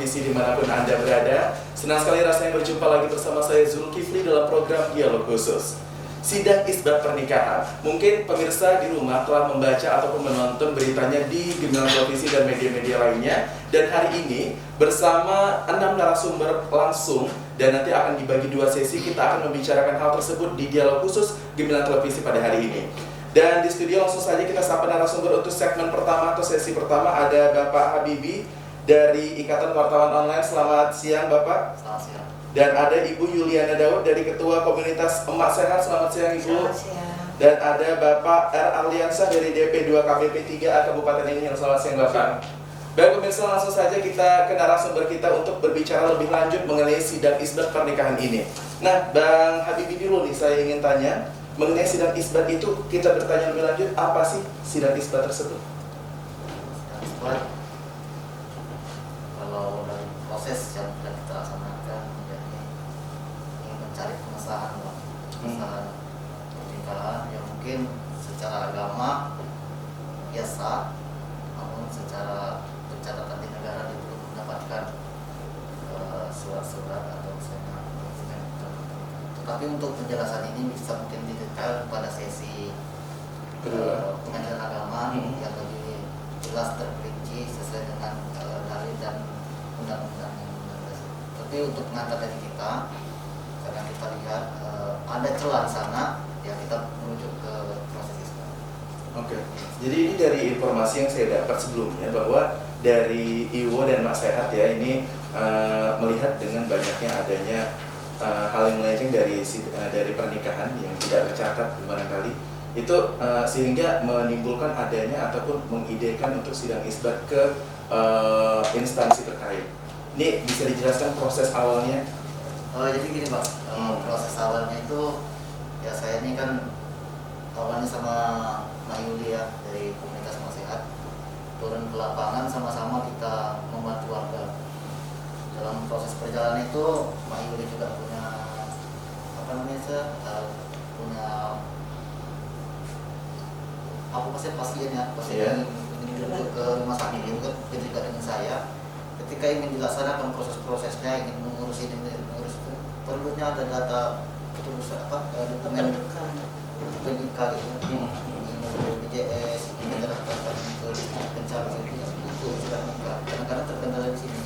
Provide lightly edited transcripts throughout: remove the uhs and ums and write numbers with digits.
televisi dimanapun Anda berada. Senang sekali rasanya berjumpa lagi bersama saya Zulkifli dalam program Dialog Khusus. Sidang isbat pernikahan. Mungkin pemirsa di rumah telah membaca ataupun menonton beritanya di gemilang televisi dan media-media lainnya. Dan hari ini bersama 6 narasumber langsung dan nanti akan dibagi 2 sesi, kita akan membicarakan hal tersebut di Dialog Khusus gemilang televisi pada hari ini. Dan di studio langsung saja kita sapa narasumber untuk segmen pertama atau sesi pertama. Ada Bapak Habibi dari Ikatan Wartawan Online. Selamat siang Bapak. Selamat siang. Dan ada Ibu Yuliana Daud dari Ketua Komunitas Emak Sehat. Selamat siang Ibu. Selamat siang. Dan ada Bapak R. Arliansyah dari DP2 KBP 3A Kabupaten Inihil. Selamat siang Bapak. Baik pemirsa, langsung saja kita ke narasumber kita untuk berbicara lebih lanjut mengenai sidang isbat pernikahan ini. Nah, Bang Habibi dulu nih, saya ingin tanya mengenai sidang isbat itu, kita bertanya lebih lanjut, apa sih sidang isbat tersebut? Sidang isbat, kalau dari proses yang sudah kita laksanakan, jadi ingin mencari pengesahan pernikahan yang mungkin secara agama biasa, namun secara pencatatan di negara dia belum mendapatkan surat-surat atau misalnya dokumen. Tetapi untuk penjelasan ini bisa mungkin didetail pada sesi pengadilan agama yang lebih jelas terperinci sesuai dengan dalil dan undang-undang yang berlaku. Tapi untuk pengantar dari kita, karena kita lihat ada celah di sana, ya kita merujuk ke proses isbat. Oke, jadi ini dari informasi yang saya dapat sebelumnya bahwa dari Iwo dan Mak Sehat ya ini melihat dengan banyaknya adanya hal yang melenceng dari pernikahan yang tidak tercatat barangkali itu sehingga menimbulkan adanya ataupun mengidekan untuk sidang isbat ke instansi terkait. Ini bisa dijelaskan proses awalnya? Jadi gini Pak, proses awalnya itu ya saya ini kan awalnya sama Mbak Yuli ya dari komunitas Emak Sehat turun ke lapangan sama-sama kita membantu warga. Dalam proses perjalanan itu Mbak Yuli juga punya pasien ingin dirujuk ke rumah sakit itu kan juga dengan saya. Ketika ingin dilaksanakan proses-prosesnya, ingin mengurus itu perlunya ada data dokumen pendidikan gitu, BPJS, ini terdaftar untuk pencalonan itu sudah nikah. Kadang-kadang terkendala di sini.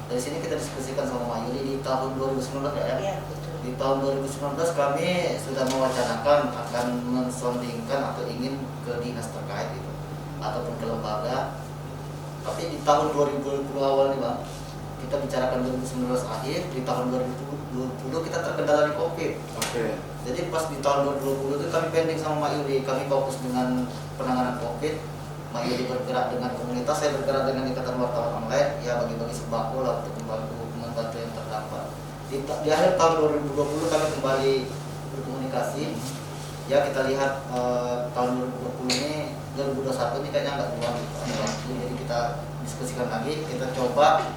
Dari sini kita diskusikan sama Mbak Yuli di tahun 2019 ya. Iya, betul. Di tahun 2019 kami sudah mewacanakan akan mensondingkan atau ingin ke dinas terkait itu ataupun ke lembaga. Tapi di tahun 2020 awal nih Bang, kita bicarakan 2019 akhir, di tahun 2020 kita terkendala di COVID. Oke. Jadi pas di tahun 2020 itu kami pending sama Mbak Yuli, kami fokus dengan penanganan COVID. Mbak Yuli bergerak dengan komunitas, saya bergerak dengan Ikatan Wartawan Online, ya bagi-bagi sembako lah untuk membantu yang terdampak. Di akhir tahun 2020 kami kembali berkomunikasi. Ya kita lihat tahun 2020 ini, 2021 ini kayaknya nggak buang waktu, jadi kita diskusikan lagi, kita coba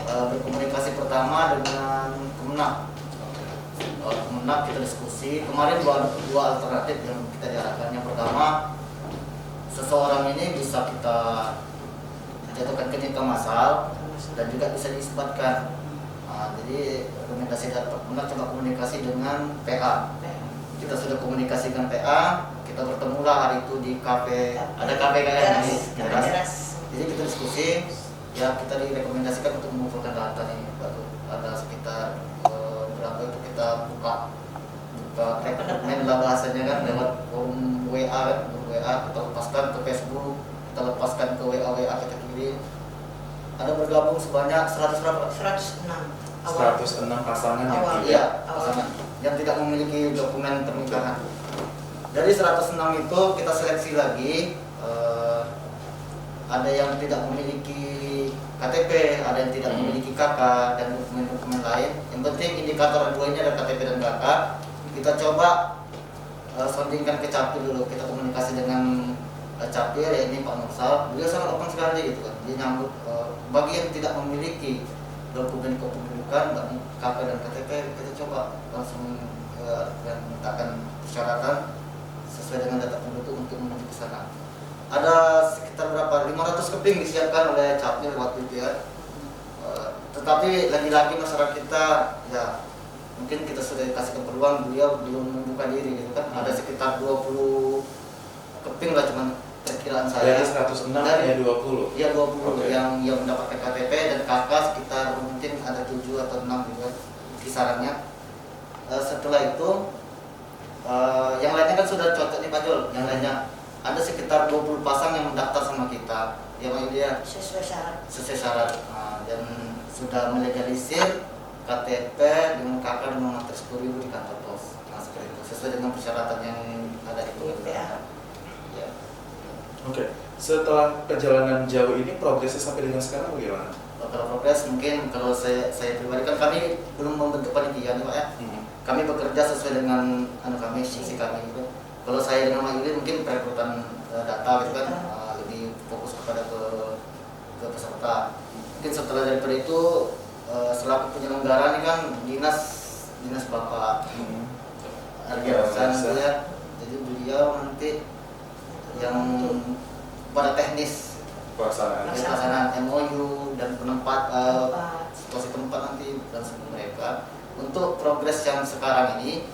berkomunikasi pertama dengan Kemenang. Kemenang kita diskusi, kemarin dua alternatif yang kita diarahkan. Yang pertama, seseorang ini bisa kita jatuhkan ke nikah massal dan juga bisa diisbatkan. Jadi rekomendasi dari Kemenang coba komunikasi dengan PA. Kita sudah komunikasi dengan PA, kita bertemulah hari itu di kafe, ada kafe kayak ini, teras. Jadi kita diskusi, ya kita direkomendasikan untuk mengumpulkan data nih, ada sekitar berapa itu kita buka rekrutmen lah bahasanya kan lewat forum WA kan, WA kita lepaskan ke Facebook, kita lepaskan ke WA kita kirim. Ada bergabung sebanyak 100 berapa? 106 pasangan Iya, pasangan yang tidak memiliki dokumen pernikahan. Dari 106 itu kita seleksi lagi, ada yang tidak memiliki KTP, ada yang tidak memiliki KK dan dokumen-dokumen lain. Yang penting indikator dua ini ada KTP dan KK. Kita coba sondingkan ke Capil dulu. Kita komunikasi dengan Capil, ya ini Pak Nursal. Beliau sangat open sekali gitu kan. Dia nyambut bagi yang tidak memiliki dokumen kependudukan, KK dan KTP, kita coba langsung mintakan persyaratan sesuai dengan data penduduk untuk menuju ke sana. Ada sekitar berapa? 500 keping disiapkan oleh Capil waktu itu ya. Tetapi lagi-lagi masyarakat kita ya mungkin kita sudah dikasih peluang, beliau belum membuka diri gitu kan. Ada sekitar 20 keping lah cuman perkiraan saya. Dari 106 Dari- ya 20. Iya 20 Oke. yang mendapatkan KTP, dan kakak sekitar mungkin ada 7 atau 6 gitu kan kisarannya. Setelah itu yang lainnya kan sudah cocok nih Pak Jul. Yang lainnya ada sekitar 20 pasang yang mendaftar sama kita. Ya Pak Yulia Sesuai syarat. sesuai syarat. Dan sudah melegalisir KTP dengan kakak dan nomor 10.000 di kantor pos. Nah seperti itu sesuai dengan persyaratan yang ada di PA. Ya. Oke. Setelah perjalanan jauh ini progresnya sampai dengan sekarang bagaimana? Kalau progres mungkin kalau saya pribadi kan kami belum membentuk panitia nih Pak ya. Kami bekerja sesuai dengan kami sisi kami gitu. Kalau saya dengan Mak Yuli mungkin perekrutan data gitu kan, lebih fokus kepada ke peserta. Mungkin setelah daripada itu selaku penyelenggara ini kan dinas Bapak Arya Hasan gitu ya. Jadi beliau nanti yang pada teknis pelaksanaan MOU dan penempat situasi tempat nanti dan semua mereka. Untuk progres yang sekarang ini,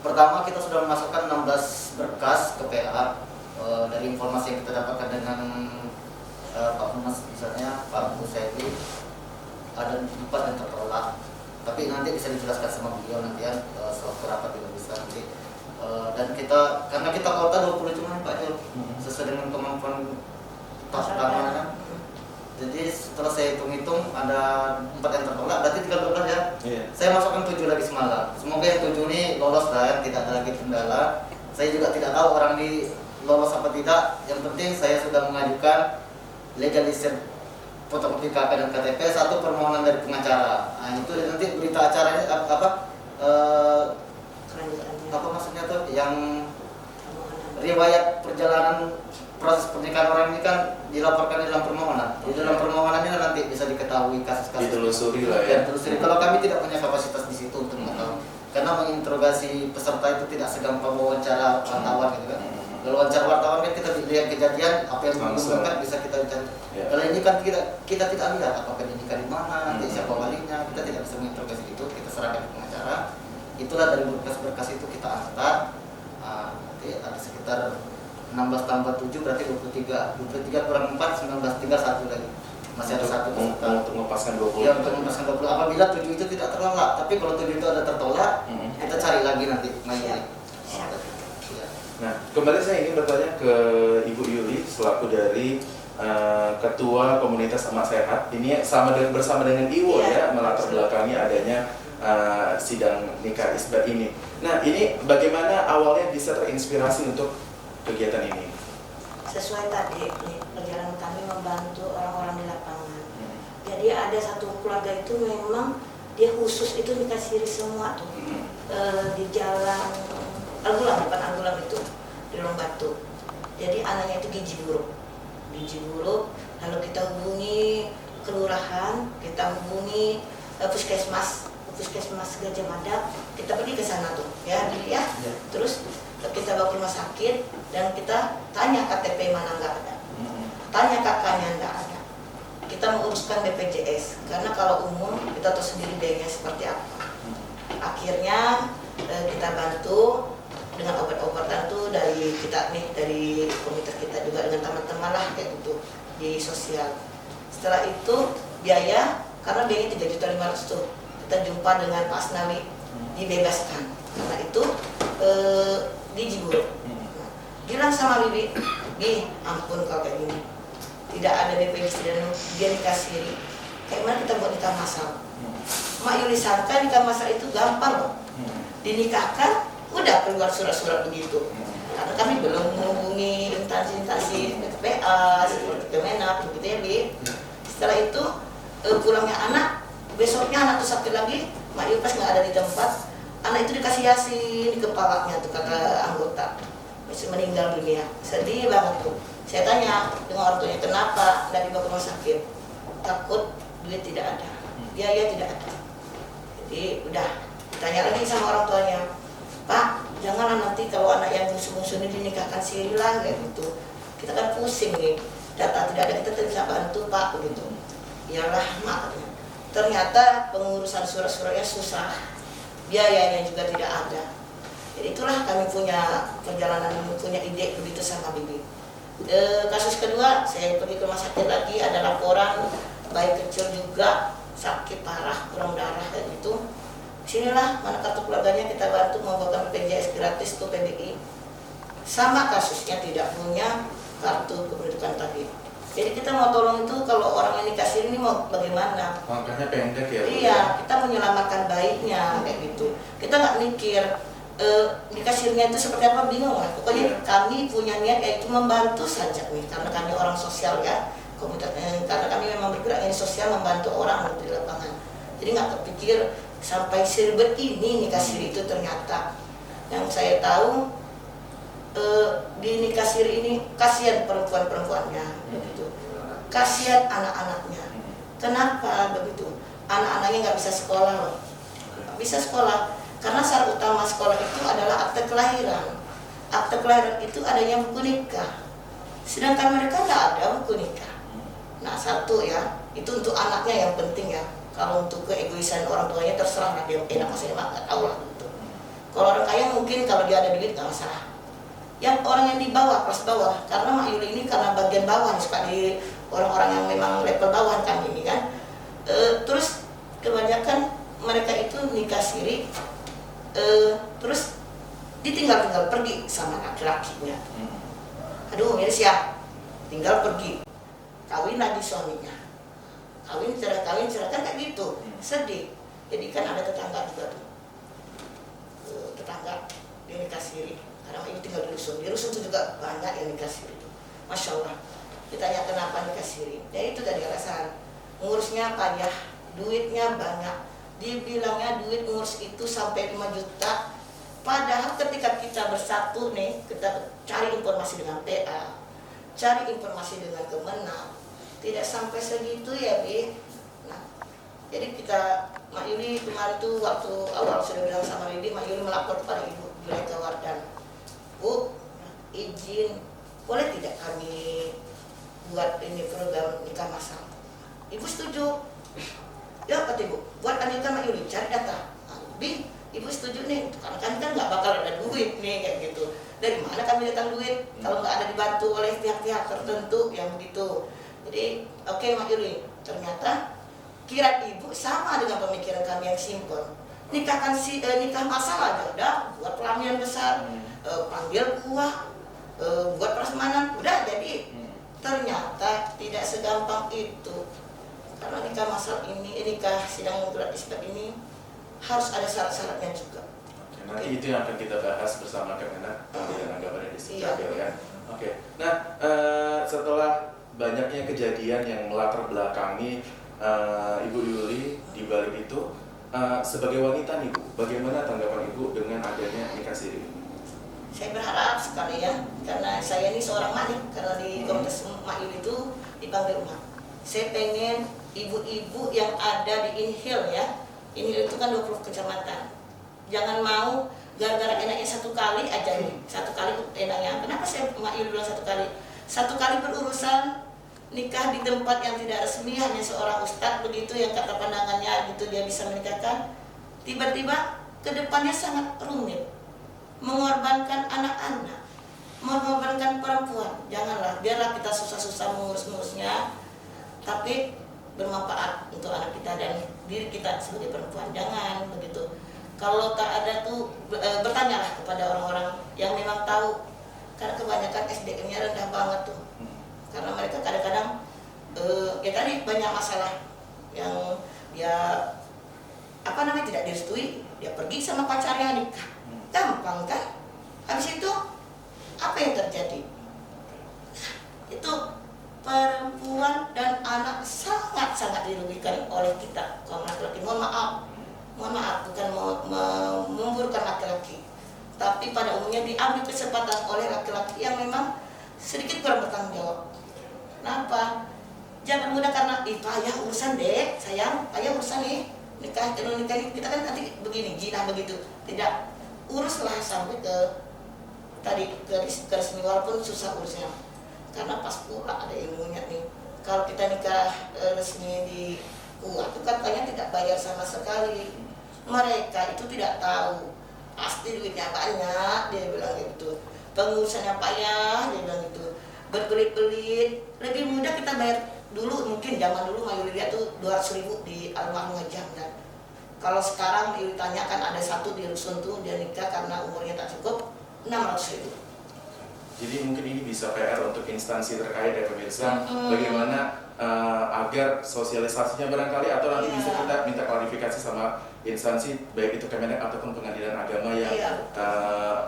pertama kita sudah memasukkan 16 berkas ke PA. Dari informasi yang kita dapatkan dengan Pak Humas misalnya, Pak Husaini, ada 4 yang tertolak. Tapi nanti bisa dijelaskan sama beliau nanti ya, sewaktu rapat juga bisa nanti. Dan kita, karena kita kota 20 cuma Pak Jul, sesuai dengan kemampuan tas pertama kan. Jadi setelah saya hitung-hitung ada 4 yang tertolak, berarti tinggal 12 ya. Iya. Saya masukkan 7 lagi semalam. Semoga yang 7 ini lolos lah, yang tidak ada lagi kendala. Saya juga tidak tahu orang di lolos apa tidak. Yang penting saya sudah mengajukan legalisir fotokopi KK dan KTP, 1 permohonan dari pengacara. Nah itu nanti berita acaranya Kelanjutannya. apa maksudnya tuh yang riwayat perjalanan proses pernikahan orang ini kan dilaporkan di dalam permohonan. Di dalam permohonan ini nanti bisa diketahui kasus-kasus. Ditelusuri lah ya. Ditelusuri. Kalau kami tidak punya kapasitas di situ untuk mengetahui, karena menginterogasi peserta itu tidak segampang wawancara wartawan gitu kan. Kalau wawancara wartawan kan kita lihat kejadian apa yang menguntungkan bisa kita cari. Ya. Kalau ini kan kita tidak lihat apakah dinikah di mana, nanti siapa walinya, kita tidak bisa menginterogasi itu. Kita serahkan ke pengacara. Itulah dari berkas-berkas itu kita angkat. Nanti ada sekitar 16 tambah 7 berarti 23. 23 kurang 4, 19, tinggal 1 lagi. Masih ada 1 peserta. Untuk melepaskan 20. Ya, untuk melepaskan 20. Apabila 7 itu tidak tertolak, tapi kalau 7 itu ada tertolak, kita cari lagi nanti mainnya. Siap. Ya. Nah, kembali saya ingin bertanya ke Ibu Yuli selaku dari Ketua Komunitas Emak Sehat. Ini bersama dengan Iwo ya, melatar belakangi adanya sidang nikah isbat ini. Nah, ini bagaimana awalnya bisa terinspirasi untuk kegiatan ini? Sesuai tadi nih, perjalanan kami membantu orang-orang di lapangan. Jadi ada satu keluarga itu memang dia khusus itu dikasih semua tuh di jalan Anggulang, depan Anggulang itu di Lorong Batu. Jadi anaknya itu gizi buruk, lalu kita hubungi kelurahan, kita hubungi puskesmas Gajah Mada, kita pergi ke sana tuh ya, ya. Terus kita bawa ke rumah sakit dan kita tanya KTP mana nggak ada, tanya kakaknya nggak ada. Kita menguruskan BPJS karena kalau umum kita tahu sendiri biayanya seperti apa. Akhirnya kita bantu dengan obat-obatan tuh dari kita nih, dari komunitas kita juga dengan teman-teman lah kayak gitu di sosial. Setelah itu biaya, karena biayanya 3.500.000 tuh, kita jumpa dengan Pak Asnawi, dibebaskan karena itu di Jiburu. Bilang sama Bibi, ampun kalau kayak gini tidak ada BPJS dan dia dikasih, kayak mana kita buat nikah masal. Mak Yuli sangka nikah masal itu gampang loh, dinikahkan udah keluar surat-surat begitu. Karena kami belum menghubungi instansi-instansi PA seperti Kemenak begitu ya Bi. Setelah itu pulangnya anak, besoknya anak tuh sakit lagi, Mak Yuli pas nggak ada di tempat, anak itu dikasih yasin di kepalanya tuh kakak anggota, masih meninggal dunia. Sedih banget tuh. Saya tanya dengan orang tuanya, kenapa nggak dibawa ke rumah sakit? Takut duit tidak ada, biaya tidak ada. Jadi udah tanya lagi sama orang tuanya, Pak, janganlah nanti kalau anak yang musuh-musuh ini dinikahkan siri lah kayak gitu. Kita kan pusing nih, data tidak ada, kita tidak bisa bantu Pak begitu. Iyalah Mak, katanya. ternyata pengurusan surat-suratnya susah, biayanya juga tidak ada. Jadi itulah kami punya perjalanan, punya ide begitu sama Bibi. Kasus kedua, saya pergi ke rumah sakit lagi, ada laporan bayi kecil juga sakit parah, kurang darah kayak gitu. Sinilah mana kartu keluarganya kita bantu membawakan BPJS gratis ke PBI. Sama kasusnya tidak punya kartu kependudukan tadi. Jadi kita mau tolong itu kalau orang yang dikasih ini mau bagaimana? Langkahnya pendek ya. Iya, kita menyelamatkan bayinya kayak gitu. Kita nggak mikir dikasihnya itu seperti apa, bingung lah. Pokoknya kami punya niat yaitu membantu saja nih, karena kami orang sosial ya, karena kami memang bergerak ini sosial, membantu orang di lapangan. Jadi nggak kepikir sampai seribet ini nikah siri itu. Ternyata yang saya tahu di nikah siri ini kasihan perempuan-perempuannya begitu, kasihan anak-anaknya. Kenapa begitu? Anak-anaknya nggak bisa sekolah loh, nggak bisa sekolah. Karena syarat utama sekolah itu adalah akte kelahiran. Akte kelahiran itu adanya buku nikah. Sedangkan mereka nggak ada buku nikah. Nah satu ya, itu untuk anaknya yang penting ya. Kalau untuk keegoisan orang tuanya terserah lah, dia enak masih enak, nggak tahu lah gitu. Kalau orang kaya mungkin kalau dia ada duit nggak masalah. Yang orang yang di bawah, kelas bawah, karena Mak Yuli ini karena bagian bawah nih, suka di orang-orang yang memang level bawah kan ini kan. Terus kebanyakan mereka itu nikah siri. Terus ditinggal-tinggal pergi sama laki-lakinya. Aduh miris ya, tinggal pergi, kawin lagi suaminya, kawin cerai kan kayak gitu, sedih. Jadi kan ada tetangga juga tuh, tetangga dia nikah siri, karena ini tinggal di rusun itu juga banyak yang nikah siri. Masya Allah, ditanya kenapa nikah siri, ya itu tadi alasan, ngurusnya payah, duitnya banyak. Dibilangnya duit ngurus itu sampai 5 juta. Padahal ketika kita bersatu nih, kita cari informasi dengan PA, cari informasi dengan Kemenang, tidak sampai segitu ya Bi. Nah, jadi kita, Mak Yuli kemarin tuh waktu awal sudah bilang sama Bibi, Mak Yuli melapor kepada Ibu Zulaikha Wardan, Bu, izin, boleh tidak kami buat ini program nikah masal? Ibu setuju. Ya kata Ibu, buat Anita Mak Yuli, cari data. Nah, Bi, Ibu setuju nih, karena kami kan nggak bakal ada duit nih kayak gitu. Dari mana kami datang duit kalau nggak ada dibantu oleh pihak-pihak tertentu yang begitu. Jadi oke, Mak Yuli, ternyata kira Ibu sama dengan pemikiran kami yang simpel. Nikah masal aja udah buat pelaminan besar, panggil buah, buat prasmanan, udah jadi. Ternyata tidak segampang itu. Karena nikah masal ini, nikah sidang menggugat isbat ini harus ada syarat-syaratnya juga. Oke, nanti itu yang akan kita bahas bersama Kemenak dan anggapan di Dukcapil ya. Oke, nah setelah banyaknya kejadian yang melatar belakangi Ibu Yuli di balik itu, sebagai wanita nih Bu, bagaimana tanggapan Ibu dengan adanya nikah siri? Saya berharap sekali ya, karena saya ini seorang mak nih, karena di komunitas Mak Yuli itu dipanggil mak. Saya pengen ibu-ibu yang ada di Inhil ya, Inhil itu kan 20 kecamatan. Jangan mau gara-gara enaknya satu kali aja nih, satu kali enaknya. Kenapa saya Mak Yuli bilang satu kali? Satu kali berurusan nikah di tempat yang tidak resmi, hanya seorang ustadz begitu yang kata pandangannya gitu dia bisa menikahkan. Tiba-tiba kedepannya sangat rumit, mengorbankan anak-anak, mengorbankan perempuan. Janganlah, biarlah kita susah-susah mengurus-ngurusnya, tapi bermanfaat untuk anak kita dan diri kita sebagai perempuan. Jangan begitu. Kalau tak ada tuh bertanyalah kepada orang-orang yang memang tahu, karena kebanyakan SDM-nya rendah banget tuh. Karena mereka kadang-kadang ya tadi banyak masalah yang dia tidak direstui, dia pergi sama pacarnya nikah. Gampang kan? Habis itu apa yang terjadi? Itu perempuan dan anak sangat-sangat dirugikan oleh kita kaum laki-laki. Mohon maaf, bukan memburukkan laki-laki, tapi pada umumnya diambil kesempatan oleh laki-laki yang memang sedikit kurang bertanggung jawab. Kenapa? Jangan mudah karena itu ayah urusan dek, sayang, ayah urusan nih nikah ini kita kan nanti begini, jinah begitu. Tidak, uruslah sampai ke resmi, walaupun susah urusnya. Karena pas pula ada ilmunya nih. Kalau kita nikah resmi di Kuat itu katanya tidak bayar sama sekali. Mereka itu tidak tahu, pasti duitnya banyak, dia bilang gitu. Pengurusannya payah, dia bilang gitu. Berbelit-belit, lebih mudah kita bayar dulu, mungkin zaman dulu mayoritas tuh 200.000 di almarhum ngejam dan kalau sekarang ditanya kan ada satu di rusun tuh dia nikah karena umurnya tak cukup 600.000. Jadi mungkin ini bisa PR untuk instansi terkait ya pemirsa, bagaimana agar sosialisasinya barangkali atau nanti bisa kita minta klarifikasi sama instansi baik itu Kemenak ataupun pengadilan agama yang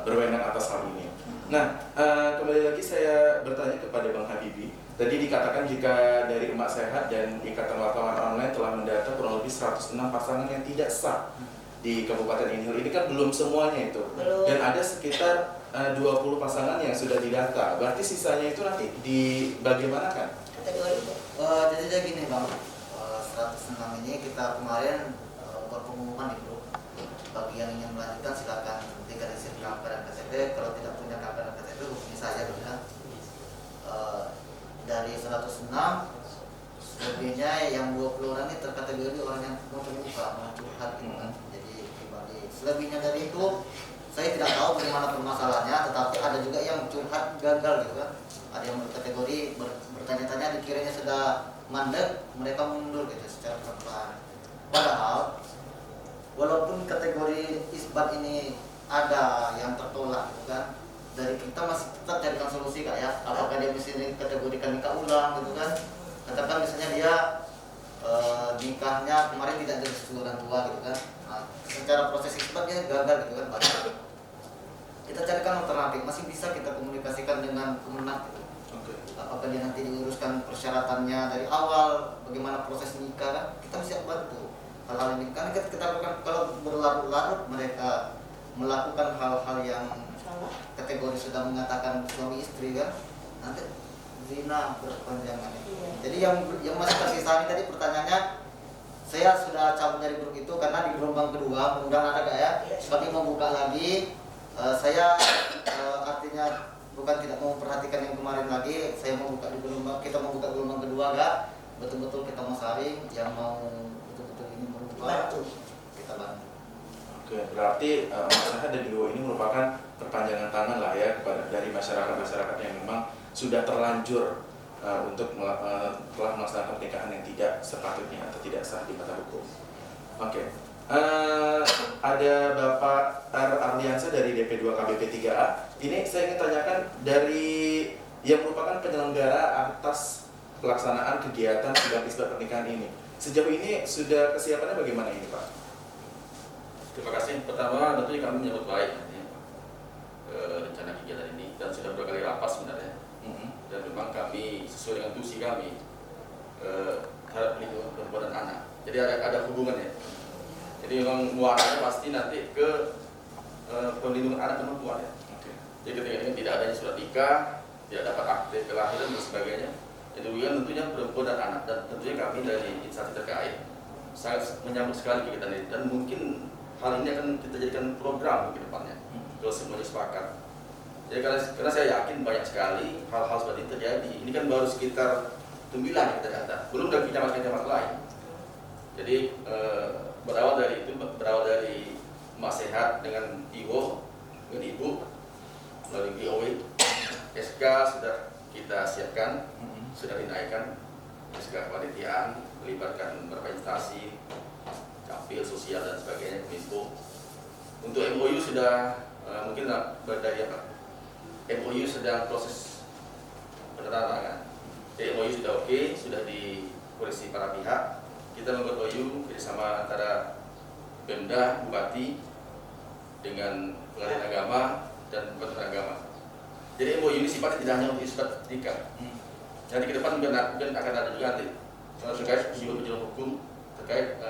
berwenang atas hal ini. Nah, kembali lagi saya bertanya kepada Bang Habibie. Tadi dikatakan jika dari Emak Sehat dan Ikatan Wartawan Online telah mendata kurang lebih 106 pasangan yang tidak sah di Kabupaten Inhil. Ini kan belum semuanya itu. Belum. Dan ada sekitar 20 pasangan yang sudah didata. Berarti sisanya itu nanti dibagaimanakan? Kategori itu. Jadi kayak gini Bang, 106 ini kita kemarin buat pengumuman di grup. Bagi yang ingin melanjutkan silakan dikasih KP dan KTP. Kalau tidak punya KP dan KTP hubungi saya gitu kan. Dari 106 lebihnya yang 20 orang ini terkategori orang yang mau terbuka, mau curhat gitu kan. Jadi pribadi. Selebihnya dari itu saya tidak tahu bagaimana permasalahannya, tetapi ada juga yang curhat gagal gitu kan. Ada yang berkategori bertanya-tanya dikiranya sudah mandek, mereka mundur gitu secara perlahan. Padahal walaupun kategori isbat ini ada yang tertolak gitu kan, dari kita masih tetap carikan solusi Kak ya. Apakah dia mesti dikategorikan nikah ulang gitu kan. Katakan misalnya dia nikahnya kemarin tidak direstui orang tua gitu kan. Nah, secara proses isbatnya gagal gitu kan. Kita carikan alternatif, masih bisa kita komunikasikan dengan Kemenak gitu. Apakah dia nanti diuruskan persyaratannya dari awal, bagaimana proses nikah kan, kita bisa bantu hal-hal ini. Karena kita lakukan kalau berlarut-larut mereka melakukan hal-hal yang kategori sudah mengatakan suami istri kan, nanti zina berkepanjangan. Jadi yang masih tersisa ini tadi pertanyaannya, saya sudah cabut dari grup itu karena di gelombang kedua, mudah-mudahan ada gak ya, kami membuka lagi. Saya artinya bukan tidak mau memperhatikan yang kemarin lagi, saya membuka di gelombang, kita membuka gelombang kedua gak, betul-betul kita mau saring, yang mau betul-betul ini merubah, kita bantu. Oke, berarti masalah dan dua ini merupakan perpanjangan tangan lah ya kepada dari masyarakat yang memang sudah terlanjur untuk telah melaksanakan pernikahan yang tidak sepatutnya atau tidak sah di mata hukum. Oke. Ada Bapak Arliansa dari DP2 KBP 3A. Ini saya ingin tanyakan dari yang merupakan penyelenggara atas pelaksanaan kegiatan sidang isbat pernikahan ini. Sejauh ini sudah kesiapannya bagaimana ini Pak? Terima kasih. Pertama tentunya kami menyambut baik rencana kegiatan ini dan sudah berkali rapat sebenarnya. Dan memang kami sesuai dengan tusi kami terhadap perlindungan perempuan dan anak. Jadi ada hubungannya. Jadi memang muaranya pasti nanti ke perlindungan anak dan perempuan ya. Jadi ketika ini tidak adanya surat nikah, tidak dapat akte kelahiran dan sebagainya. Itu juga tentunya perempuan dan anak, dan tentunya kami dari instansi terkait sangat menyambut sekali kegiatan ini, dan mungkin hal ini akan kita jadikan program ke depannya kalau semuanya sepakat. Jadi karena saya yakin banyak sekali hal-hal seperti ini terjadi. Ini kan baru sekitar 9 yang kita data, belum dari kecamatan-kecamatan lain. Jadi berawal dari Emak Sehat dengan Iwo, dengan Ibu melalui BOW, SK sudah kita siapkan, sudah dinaikkan, SK kepanitiaan, melibatkan beberapa instansi, Capil, sosial dan sebagainya, Kominfo. Untuk MOU sudah mungkin berdaya Pak. MOU sedang proses penerapangan. Jadi MOU sudah oke, sudah dikoreksi para pihak. Kita membuat MOU kerjasama antara Pemda, Bupati dengan pengadilan agama dan Kementerian Agama. Jadi MOU ini sifatnya tidak hanya untuk isbat nikah. Nanti ke depan mungkin akan ada juga nanti terkait usul hukum terkait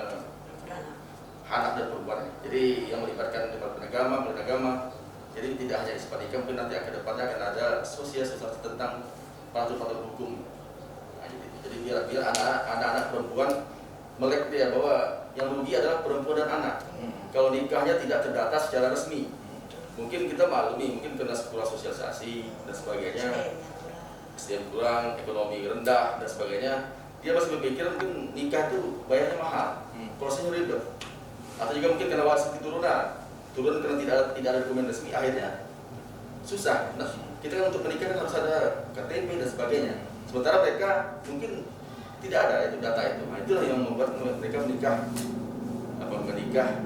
anak dan perempuan. Jadi yang melibatkan Departemen Agama. Jadi tidak hanya isbat nikah, mungkin nanti ke depannya akan ada sosialisasi tentang peraturan hukum. Nah, jadi biar anak-anak perempuan melek dia bahwa yang rugi adalah perempuan dan anak. Kalau nikahnya tidak terdata secara resmi, mungkin kita maklumi, mungkin kena kurang sosialisasi dan sebagainya, SDM kurang, ekonomi rendah dan sebagainya. dia masih berpikir mungkin nikah itu bayarnya mahal, prosesnya ribet, atau juga mungkin karena waris turun karena tidak ada dokumen resmi, akhirnya susah. Nah, kita kan untuk menikah kan harus ada KTP dan sebagainya. Sementara mereka mungkin tidak ada itu data itu. Nah, itulah yang membuat mereka menikah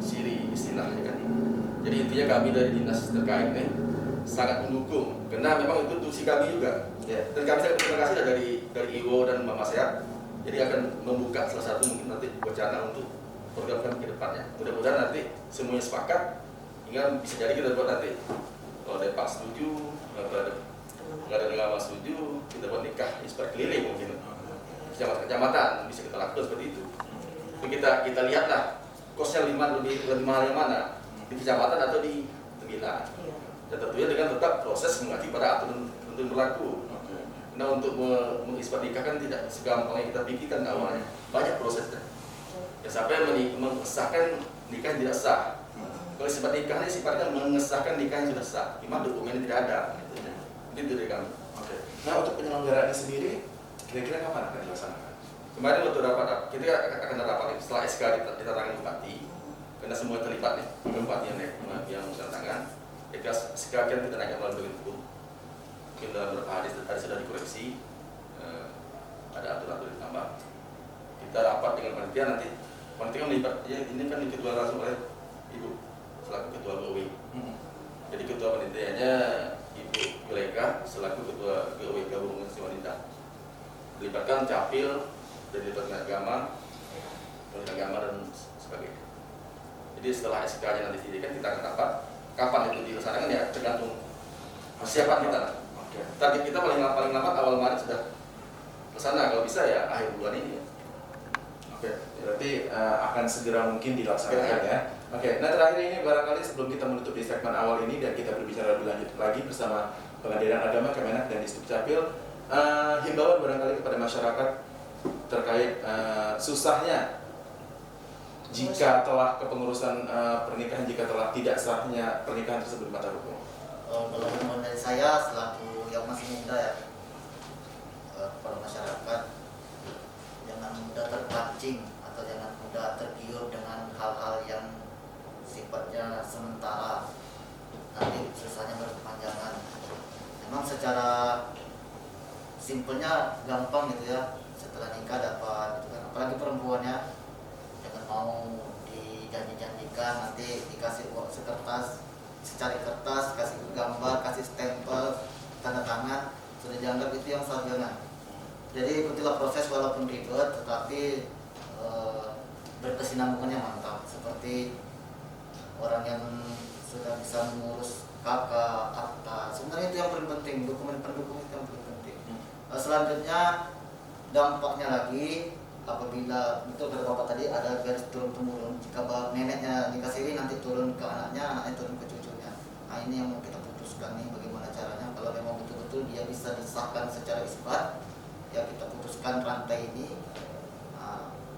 siri istilahnya kan. Jadi intinya kami dari dinas terkait sangat mendukung, karena memang itu tusi kami juga. Dan kami sangat berterima kasih dari Iwo dan Mama Sehat. Jadi akan membuka salah satu mungkin nanti wacana untuk program kami ke depannya. Mudah-mudahan nanti semuanya sepakat, hingga bisa jadi kita buat nanti kalau ada Pak setuju, nggak ada ulama setuju, kita buat nikah isbat keliling mungkin kecamatan bisa kita lakukan seperti itu. Jadi kita lihatlah kosnya lebih mahal yang mana, di kecamatan atau di tembilan. Dan tentunya dengan tetap proses mengacu pada aturan berlaku. Nah, untuk mengisbat nikah kan tidak segampang yang kita pikirkan awalnya, banyak prosesnya. Ya sampai mengesahkan nikah yang tidak sah. Kalau isbat nikah ini sifatnya mengesahkan nikah yang sudah sah, cuma dokumennya tidak ada. Itu dari kami. Nah, untuk penyelenggaraannya sendiri, kira-kira kapan akan dilaksanakan? Kemarin waktu rapat, kita akan rapat setelah SK ditandatangani Bupati, karena semua terlibat nih, Bupati yang tangan. Jika sekarang kita naikkan melalui hukum, mungkin dalam beberapa hari sudah dikoreksi, ada aturan-aturan ditambah. Kita rapat dengan panitia nanti, panitia melibat, ya ini kan diketua langsung oleh Ibu selaku ketua GOW. Jadi ketua panitianya Ibu Yuleka selaku ketua GOW Gabungan Wanita. Melibatkan capil dari Departemen Agama dan sebagainya. Jadi setelah SK-nya nanti didirikan, kita akan rapat. Kapan itu dilaksanakan ya tergantung persiapan kita. Target kita paling lambat awal Maret sudah kesana, kalau bisa ya akhir bulan ini. Berarti akan segera mungkin dilaksanakan ya. Nah terakhir ini barangkali sebelum kita menutup di segmen awal ini dan kita berbicara lebih lanjut lagi bersama Pengadilan Agama, Kemenak dan Distrik Capil, himbauan barangkali kepada masyarakat terkait susahnya jika telah kepengurusan pernikahan, jika telah tidak sahnya pernikahan tersebut di mata hukum. Kalau menurut dari saya selaku yang masih muda ya, kepada masyarakat jangan mudah terpancing atau jangan mudah tergiur dengan hal-hal yang sifatnya sementara, nanti susahnya berkepanjangan. Memang secara simpelnya gampang gitu ya, setelah nikah dapat gitu kan. Apalagi perempuannya, jangan mau dijanji-janjikan nanti dikasih uang sekertas, secari kertas, kasih gambar, kasih stempel, tanda tangan, sudah dianggap itu yang sarjana. Jadi ikutilah proses walaupun ribet, tetapi berkesinambungannya mantap. Seperti orang yang sudah bisa mengurus kakak, akta, sebenarnya itu yang paling penting, dokumen pendukung itu yang paling penting. Selanjutnya dampaknya lagi, apabila betul kata bapak tadi ada garis turun temurun, jika neneknya nikah siri nanti turun ke anaknya, anaknya turun ke cucunya. Nah ini yang mau kita putuskan nih, bagaimana caranya. Kalau memang betul-betul dia bisa disahkan secara isbat, ya kita putuskan rantai ini.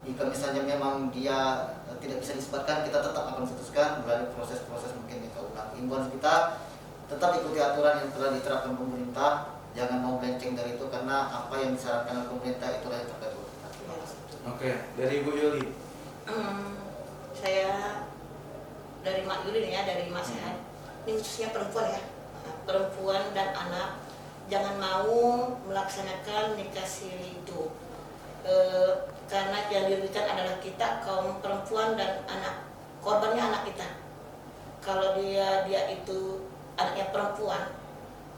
Jika misalnya memang dia tidak bisa disebutkan, kita tetap akan putuskan melalui proses-proses mungkin kita ulang. Imbauan kita tetap ikuti aturan yang telah diterapkan pemerintah, jangan mau melenceng dari itu, karena apa yang disarankan oleh pemerintah itulah yang terbaik. Dari Ibu Yuli. Saya dari Mak Yuli ya, dari Mas Sehat. Ini khususnya perempuan ya, perempuan dan anak, jangan mau melaksanakan nikah siri itu. Karena yang dirugikan adalah kita, kaum perempuan dan anak, korbannya anak kita. Kalau dia itu anaknya perempuan,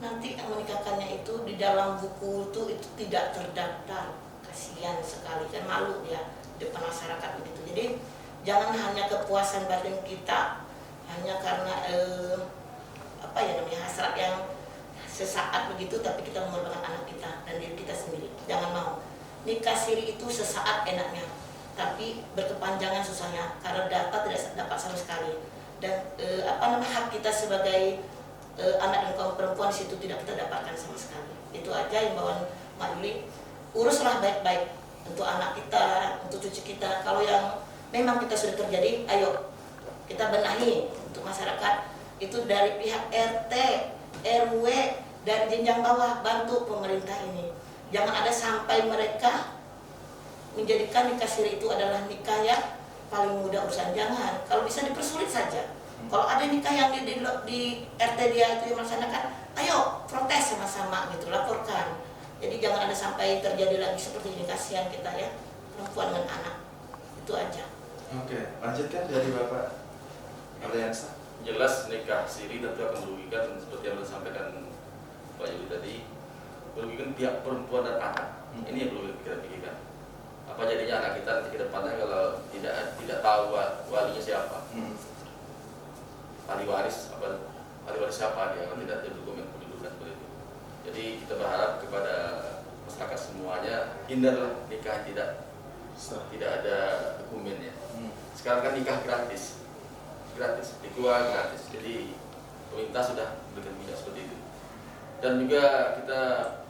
nanti yang menikahkannya itu di dalam buku itu tidak terdaftar. Kasihan sekali, kan malu dia depan masyarakat begitu. Jadi jangan hanya kepuasan batin kita hanya karena hasrat yang sesaat begitu, tapi kita mengorbankan anak kita dan diri kita sendiri. Jangan mau. Nikah siri itu sesaat enaknya, tapi berkepanjangan susahnya karena data tidak dapat sama sekali. Dan hak kita sebagai anak dan kaum perempuan di situ tidak kita dapatkan sama sekali. Itu aja imbauan Mak Yuli. Uruslah baik-baik untuk anak kita, untuk cucu kita. Kalau yang memang kita sudah terjadi, ayo kita benahi untuk masyarakat. Itu dari pihak RT, RW, dari jenjang bawah, bantu pemerintah ini. Jangan ada sampai mereka menjadikan nikah siri itu adalah nikah yang paling mudah urusan. Jangan, kalau bisa dipersulit saja. Kalau ada nikah yang di RT dia itu yang melaksanakan, ayo protes sama-sama gitu, laporkan. Jadi jangan ada sampai terjadi lagi seperti ini, kasihan kita ya, perempuan dan anak. Itu aja. Oke, lanjutkan dari Bapak Ardiansa. Jelas nikah siri tentu akan merugikan seperti yang disampaikan Pak Yuli tadi, merugikan pihak perempuan dan anak. Ini yang perlu kita pikirkan. Apa jadinya anak kita nanti ke depannya kalau tidak tahu walinya siapa, ahli waris siapa dia kalau tidak ada dokumen pendudukan seperti itu. Jadi kita berharap kepada masyarakat semuanya hindarlah nikah tidak ada dokumennya. Sekarang kan nikah gratis, dikuah gratis. Jadi pemerintah sudah memberikan minyak seperti itu. Dan juga kita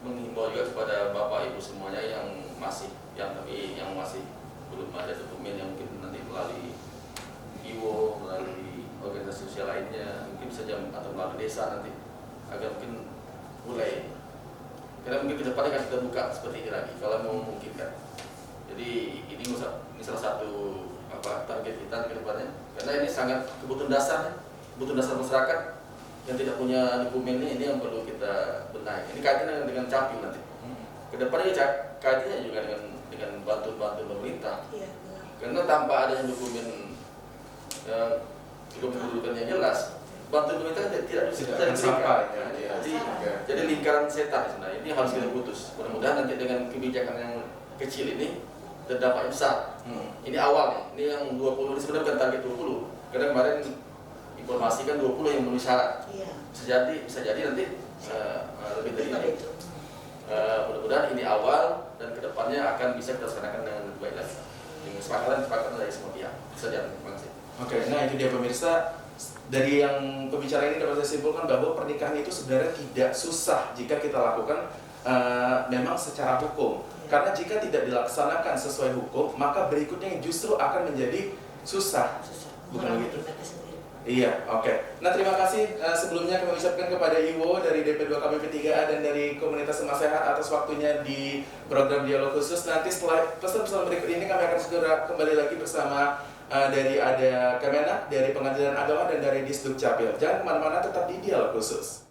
menghimbau juga kepada bapak ibu semuanya yang masih belum ada dokumen, yang mungkin nanti melalui IWO, melalui organisasi sosial lainnya, mungkin saja atau melalui desa nanti, agar mungkin mulai, karena mungkin kedepannya akan kita buka seperti ini lagi kalau memungkinkan. Jadi ini salah satu target kita ke depannya, karena ini sangat kebutuhan dasar masyarakat yang tidak punya dokumen ini yang perlu kita benahi. Ini kaitannya dengan capil nanti. Kedepannya kaitannya juga dengan bantuan pemerintah. Iya, benar. Karena tanpa adanya dokumen kedudukan yang jelas, bantuan pemerintah tidak bisa akan sampai. Jadi lingkaran setan sebenarnya ini harus kita putus. Mudah-mudahan nanti dengan kebijakan yang kecil ini terdapat besar. Ini awal nih, ini yang 20 ini sebenarnya bukan target 20. Karena kemarin informasi kan 20 yang memenuhi syarat. Iya. Bisa jadi nanti lebih dari Daripada ini. itu. Mudah-mudahan ini awal dan kedepannya akan bisa kita laksanakan dengan lebih baik lagi. Dengan kesepakatan dari semua pihak. Terima kasih. Oke, nah itu dia pemirsa. Dari yang pembicara ini dapat saya simpulkan bahwa pernikahan itu sebenarnya tidak susah jika kita lakukan memang secara hukum. Karena jika tidak dilaksanakan sesuai hukum, maka berikutnya yang justru akan menjadi susah. Bukan begitu? Iya, oke. Nah, terima kasih sebelumnya kami ucapkan kepada Iwo dari DP2 KPP3A dan dari Komunitas Semasehat atas waktunya di program Dialog Khusus. Nanti setelah pesan-pesan berikut ini kami akan segera kembali lagi bersama dari ada Kemenak, dari Pengadilan Agama dan dari Disduk Capil. Jangan kemana-mana, tetap di Dialog Khusus.